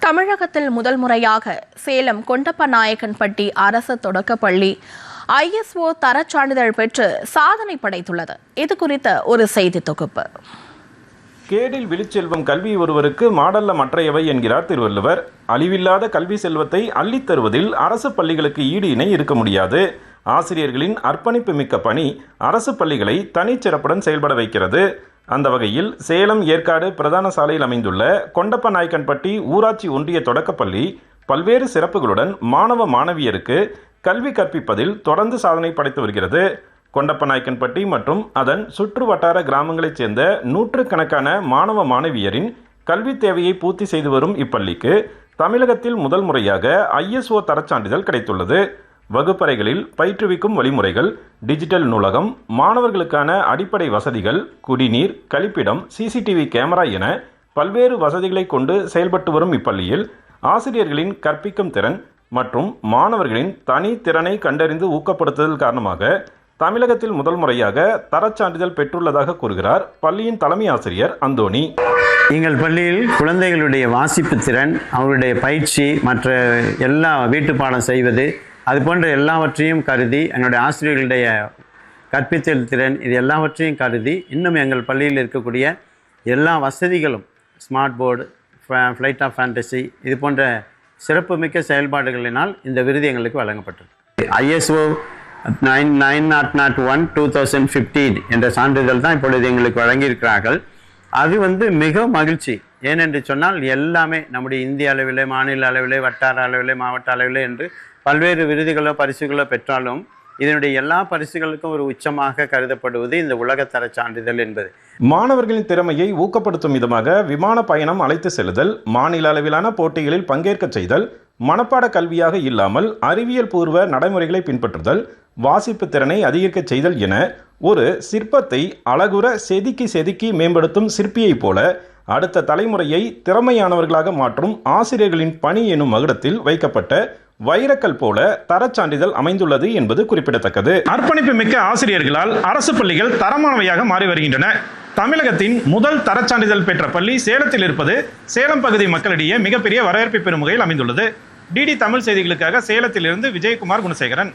தமிழகத்தில் முதல் முறையாக சேலம் கொண்டப்பநாயக்கன்பட்டி அரசு தொடக்கப்பள்ளி ISO தரச் சான்றிதழ் பெற்று சாதனை படைத்துள்ளது. இது குறித்த ஒரு செய்தி தொகுப்பு. கேடில் விழிச்செல்வம் கல்வி ஒருவருக்கு மாடல்ல மற்றையவை என்கிறார் திருவள்ளுவர். அழிவில்லாத கல்வி செல்வத்தை அள்ளித் தருவதில் அரசு பள்ளிகளுக்கு ஈடு இணை இருக்க முடியாது. ஆசிரியர்களின் அர்ப்பணிப்பு மிக்க பணி அரசு பள்ளிகளை தனிச்சிறப்புடன் செயல்பட வைக்கிறது. அந்த வகையில் சேலம் ஏற்காடு பிரதான சாலையில் அமைந்துள்ள கொண்டப்பநாயக்கன்பட்டி ஊராட்சி ஒன்றிய தொடக்கப்பள்ளி பல்வேறு சிறப்புகளுடன் மாணவ மாணவியருக்கு கல்வி கற்பிப்பதில் தொடர்ந்து சாதனை படைத்து வருகிறது. கொண்டப்பநாயக்கன்பட்டி மற்றும் அதன் சுற்று வட்டார கிராமங்களைச் சேர்ந்த நூற்றுக்கணக்கான மாணவ மாணவியரின் கல்வி தேவையை பூர்த்தி செய்து வரும் இப்பள்ளிக்கு தமிழகத்தில் முதல் முறையாக ISO தரச் சான்றிதழ் கிடைத்துள்ளது. வகுப்பறைகளில் பயிற்றுவிக்கும் வழிமுறைகள், டிஜிட்டல் நூலகம், மாணவர்களுக்கான அடிப்படை வசதிகள், குடிநீர், கழிப்பிடம், CCTV கேமரா என பல்வேறு வசதிகளை கொண்டு செயல்பட்டு வரும் இப்பள்ளியில் ஆசிரியர்களின் கற்பிக்கும் திறன் மற்றும் மாணவர்களின் தனி திறனை கண்டறிந்து ஊக்கப்படுத்துதல் காரணமாக தமிழகத்தில் முதல் முறையாக தரச் சான்றிதழ் பெற்றுள்ளதாக கூறுகிறார் பள்ளியின் தலைமை ஆசிரியர் அந்தோணி. எங்கள் பள்ளியில் குழந்தைகளுடைய வாசிப்பு திறன், அவருடைய பயிற்சி, மற்ற எல்லா வீட்டு பாடம் செய்வது, அது போன்ற எல்லாவற்றையும் கருதி என்னுடைய ஆசிரியர்களுடைய கற்பித்தல் திறன் இது எல்லாவற்றையும் கருதி இன்னும் எங்கள் பள்ளியில் இருக்கக்கூடிய எல்லா வசதிகளும் smart board, flight of fantasy இது போன்ற சிறப்புமிக்க செயல்பாடுகளினால் இந்த விருது எங்களுக்கு வழங்கப்பட்டது. ISO 9001/2015 என்ற சான்றிதழ் தான் இப்பொழுது எங்களுக்கு வழங்கியிருக்கிறார்கள். அது மிக மகிழ்ச்சி. ஏனென்று சொன்னால் எல்லாமே நம்முடைய இந்திய அளவிலே, மாநில அளவிலே, வட்டார அளவிலே, மாவட்ட அளவிலே என்று பல்வேறு விருதுகளோ பரிசுகளோ பெற்றாலும் இதனுடைய எல்லா பரிசுகளுக்கும் ஒரு உச்சமாக கருதப்படுவது இந்த உலகத்தர சான்றிதழ் என்பது. மாணவர்களின் திறமையை ஊக்கப்படுத்தும் விதமாக விமான பயணம் அழைத்து செல்லுதல், மாநில அளவிலான போட்டிகளில் பங்கேற்க செய்தல், மனப்பாட கல்வியாக இல்லாமல் அறிவியல் பூர்வ நடைமுறைகளை பின்பற்றுதல், வாசிப்பு திறனை அதிகரிக்க செய்தல் என ஒரு சிற்பத்தை அழகுற செதுக்கி செதுக்கி மேம்படுத்தும் சிற்பியைப் போல அடுத்த தலைமுறையை திறமையானவர்களாக மாற்றும் ஆசிரியர்களின் பணி எனும் மகுடத்தில் வைக்கப்பட்ட வைரக்கல் போல தரச் சான்றிதழ் அமைந்துள்ளது என்பது குறிப்பிடத்தக்கது. அர்ப்பணிப்பு மிக்க ஆசிரியர்களால் அரசு பள்ளிகள் தரமானவையாக மாறி வருகின்றன. தமிழகத்தின் முதல் தரச் சான்றிதழ் பெற்ற பள்ளி சேலத்தில் இருப்பது சேலம் பகுதி மக்களிடையே மிகப்பெரிய வரவேற்பை பெறும் வகையில் அமைந்துள்ளது. DD தமிழ் செய்திகளுக்காக சேலத்திலிருந்து விஜயகுமார் குணசேகரன்.